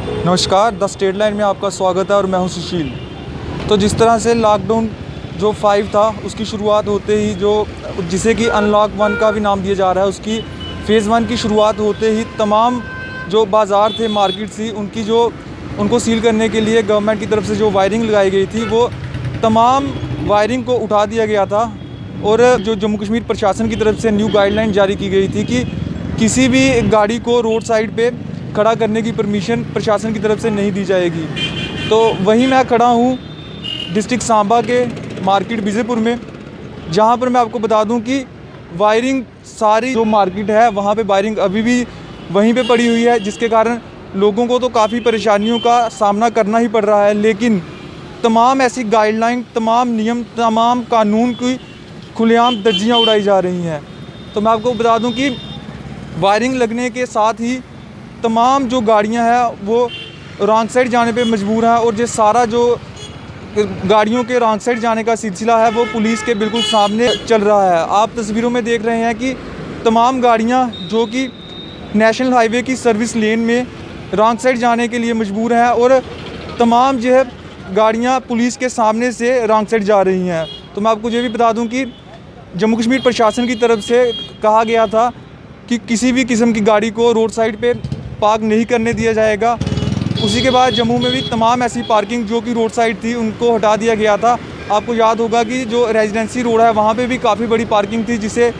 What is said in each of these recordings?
नमस्कार, the state line में आपका स्वागत है और मैं हूं सुशील। तो जिस तरह से लॉकडाउन जो 5 था उसकी शुरुआत होते ही जिसे कि अनलॉक 1 का भी नाम दिया जा रहा है, उसकी फ़ेज़ 1 की शुरुआत होते ही तमाम जो बाज़ार थे, मार्केट थी, उनको सील करने के लिए गवर्नमेंट की तरफ से जो वायरिंग लगाई गई थी वो तमाम वायरिंग को उठा दिया गया था। और जो जम्मू कश्मीर प्रशासन की तरफ से न्यू गाइडलाइन जारी की गई थी कि किसी भी गाड़ी को रोड साइड पे खड़ा करने की परमिशन प्रशासन की तरफ से नहीं दी जाएगी। तो वहीं मैं खड़ा हूँ डिस्ट्रिक्ट सांबा के मार्केट विजयपुर में, जहाँ पर मैं आपको बता दूँ कि वायरिंग सारी जो मार्केट है वहाँ पे वायरिंग अभी भी वहीं पे पड़ी हुई है, जिसके कारण लोगों को तो काफ़ी परेशानियों का सामना करना ही पड़ रहा है। लेकिन तमाम ऐसी गाइडलाइन, तमाम नियम, तमाम कानून की खुलेआम धज्जियाँ उड़ाई जा रही हैं। तो मैं आपको बता दूं कि वायरिंग लगने के साथ ही तमाम जो गाड़ियां हैं वो रॉन्ग साइड जाने पे मजबूर हैं, और ये सारा जो गाड़ियों के रॉन्ग साइड जाने का सिलसिला है वो पुलिस के बिल्कुल सामने चल रहा है। आप तस्वीरों में देख रहे हैं कि तमाम गाड़ियां जो कि नेशनल हाईवे की सर्विस लेन में रॉन्ग साइड जाने के लिए मजबूर हैं, और तमाम जो है गाड़ियाँ पुलिस के सामने से रॉन्ग साइड जा रही हैं। तो मैं आपको ये भी बता दूँ कि जम्मू कश्मीर प्रशासन की तरफ से कहा गया था कि किसी भी किस्म की गाड़ी को रोड साइड पे पार्क नहीं करने दिया जाएगा। उसी के बाद जम्मू में भी तमाम ऐसी पार्किंग जो कि रोड साइड थी उनको हटा दिया गया था। आपको याद होगा कि जो रेजिडेंसी रोड है वहाँ पे भी काफ़ी बड़ी पार्किंग थी, जिसे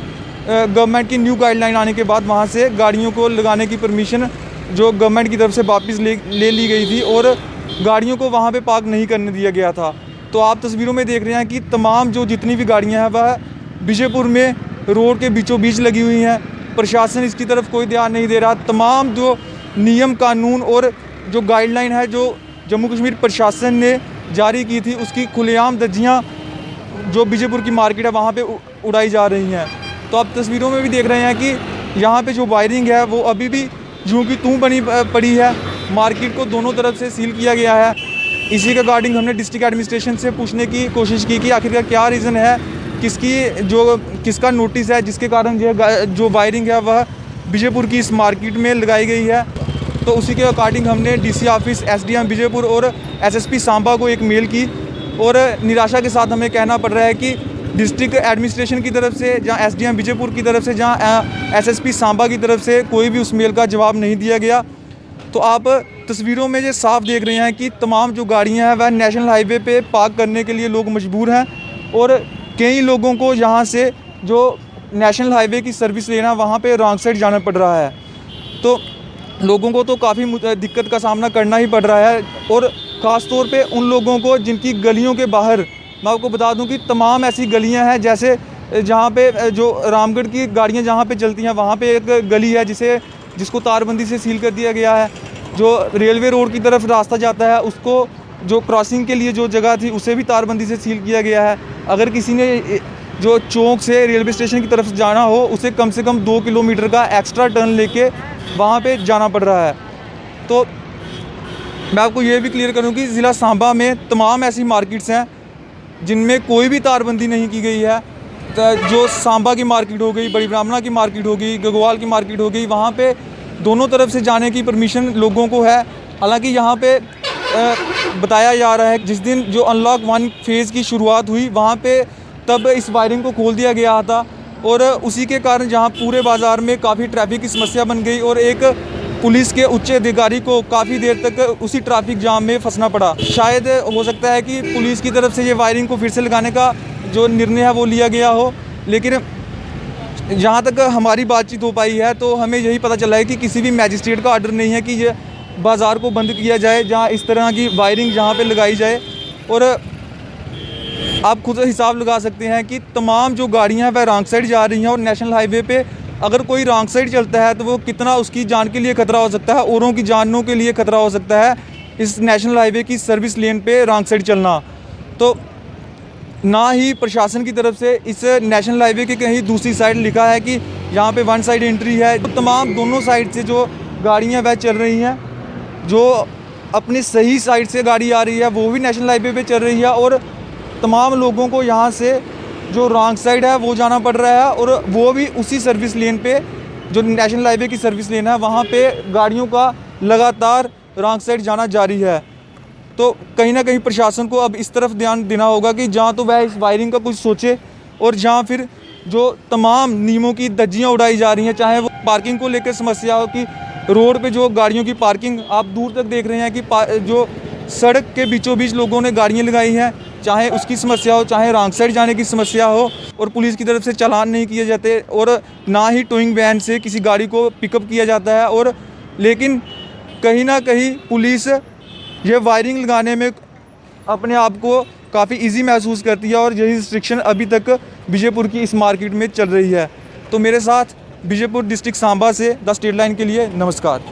गवर्नमेंट की न्यू गाइडलाइन आने के बाद वहाँ से गाड़ियों को लगाने की परमिशन जो गवर्नमेंट की तरफ से वापस ले ली गई थी, और गाड़ियों को वहाँ पर पार्क नहीं करने दिया गया था। तो आप तस्वीरों में देख रहे हैं कि तमाम जो जितनी भी गाड़ियाँ हैं वह विजयपुर में रोड के बीचों बीच लगी हुई हैं। प्रशासन इसकी तरफ कोई ध्यान नहीं दे रहा। तमाम जो नियम कानून और जो गाइडलाइन है जो जम्मू कश्मीर प्रशासन ने जारी की थी उसकी खुलेआम धज्जियाँ जो विजयपुर की मार्केट है वहाँ पे उड़ाई जा रही हैं। तो आप तस्वीरों में भी देख रहे हैं कि यहाँ पे जो वायरिंग है वो अभी भी यूँ की तूँ बनी पड़ी है। मार्केट को दोनों तरफ से सील किया गया है। इसी के अकॉर्डिंग हमने डिस्ट्रिक्ट एडमिनिस्ट्रेशन से पूछने की कोशिश की कि आखिरकार क्या रीज़न है, किसका नोटिस है जिसके कारण जो वायरिंग है वह विजयपुर की इस मार्केट में लगाई गई है। तो उसी के अकॉर्डिंग हमने डीसी ऑफिस, एसडीएम विजयपुर और एसएसपी सांबा को एक मेल की, और निराशा के साथ हमें कहना पड़ रहा है कि डिस्ट्रिक्ट एडमिनिस्ट्रेशन की तरफ से, जहाँ एसडीएम विजयपुर की तरफ से, जहाँ एसएसपी सांबा की तरफ से कोई भी उस मेल का जवाब नहीं दिया गया। तो आप तस्वीरों में ये साफ देख रहे हैं कि तमाम जो गाड़ियाँ हैं वह नेशनल हाईवे पे पार्क करने के लिए लोग मजबूर हैं, और कई लोगों को यहाँ से जो नेशनल हाईवे की सर्विस लेना वहाँ पे रॉन्ग साइड जाना पड़ रहा है। तो लोगों को तो काफ़ी दिक्कत का सामना करना ही पड़ रहा है, और ख़ास तौर पे उन लोगों को जिनकी गलियों के बाहर, मैं आपको बता दूं कि तमाम ऐसी गलियां हैं, जैसे जहाँ पे जो रामगढ़ की गाड़ियाँ जहाँ पे चलती हैं वहाँ पे एक गली है जिसको तारबंदी से सील कर दिया गया है। जो रेलवे रोड की तरफ रास्ता जाता है उसको जो क्रॉसिंग के लिए जो जगह थी उसे भी तारबंदी से सील किया गया है। अगर किसी ने जो चौक से रेलवे स्टेशन की तरफ जाना हो उसे कम से कम 2 किलोमीटर का एक्स्ट्रा टर्न लेके वहाँ पे जाना पड़ रहा है। तो मैं आपको ये भी क्लियर करूँ कि ज़िला सांबा में तमाम ऐसी मार्केट्स हैं जिनमें कोई भी तारबंदी नहीं की गई है। जो सांबा की मार्केट हो गई, बड़ी ब्राह्मणा की मार्केट हो गई, गगवाल की मार्केट हो गई, वहाँ पे दोनों तरफ से जाने की परमिशन लोगों को है। हालांकि यहाँ पे बताया जा रहा है जिस दिन जो अनलॉक 1 फेज़ की शुरुआत हुई वहाँ पे तब इस वायरिंग को खोल दिया गया था, और उसी के कारण जहाँ पूरे बाज़ार में काफ़ी ट्रैफिक की समस्या बन गई, और एक पुलिस के उच्च अधिकारी को काफ़ी देर तक उसी ट्रैफिक जाम में फंसना पड़ा। शायद हो सकता है कि पुलिस की तरफ से ये वायरिंग को फिर से लगाने का जो निर्णय है वो लिया गया हो, लेकिन जहाँ तक हमारी बातचीत हो पाई है तो हमें यही पता चला है कि किसी भी मैजिस्ट्रेट का ऑर्डर नहीं है कि ये बाज़ार को बंद किया जाए जहाँ इस तरह की वायरिंग जहाँ पे लगाई जाए। और आप खुद हिसाब लगा सकते हैं कि तमाम जो गाड़ियाँ हैं वह रॉन्ग साइड जा रही हैं, और नेशनल हाईवे पे अगर कोई रॉन्ग साइड चलता है तो वो कितना उसकी जान के लिए ख़तरा हो सकता है, औरों की जानों के लिए ख़तरा हो सकता है इस नेशनल हाईवे की सर्विस लेन पे रॉन्ग साइड चलना। तो ना ही प्रशासन की तरफ से इस नेशनल हाईवे के कहीं दूसरी साइड लिखा है कि यहाँ पे 1 साइड एंट्री है। तो तमाम दोनों साइड से जो गाड़ियाँ वह चल रही हैं, जो अपनी सही साइड से गाड़ी आ रही है वो भी नेशनल हाईवे पे चल रही है, और तमाम लोगों को यहाँ से जो रॉन्ग साइड है वो जाना पड़ रहा है, और वो भी उसी सर्विस लेन पे जो नेशनल हाईवे की सर्विस लेन है वहाँ पे गाड़ियों का लगातार रॉन्ग साइड जाना जारी है। तो कहीं ना कहीं प्रशासन को अब इस तरफ ध्यान देना होगा कि जहाँ तो वह इस वायरिंग का कुछ सोचे, और जहाँ फिर जो तमाम नियमों की धज्जियाँ उड़ाई जा रही हैं, चाहे वो पार्किंग को लेकर समस्या हो कि रोड पे जो गाड़ियों की पार्किंग आप दूर तक देख रहे हैं कि जो सड़क के बीचों बीच लोगों ने गाड़ियाँ लगाई हैं, चाहे उसकी समस्या हो, चाहे रॉन्ग साइड जाने की समस्या हो, और पुलिस की तरफ से चालान नहीं किए जाते, और ना ही टोइंग वैन से किसी गाड़ी को पिकअप किया जाता है। और लेकिन कहीं ना कहीं पुलिस ये वायरिंग लगाने में अपने आप को काफ़ी इजी महसूस करती है, और यही रिस्ट्रिक्शन अभी तक विजयपुर की इस मार्केट में चल रही है। तो मेरे साथ विजयपुर डिस्ट्रिक्ट सांबा से द स्टेट लाइन के लिए नमस्कार।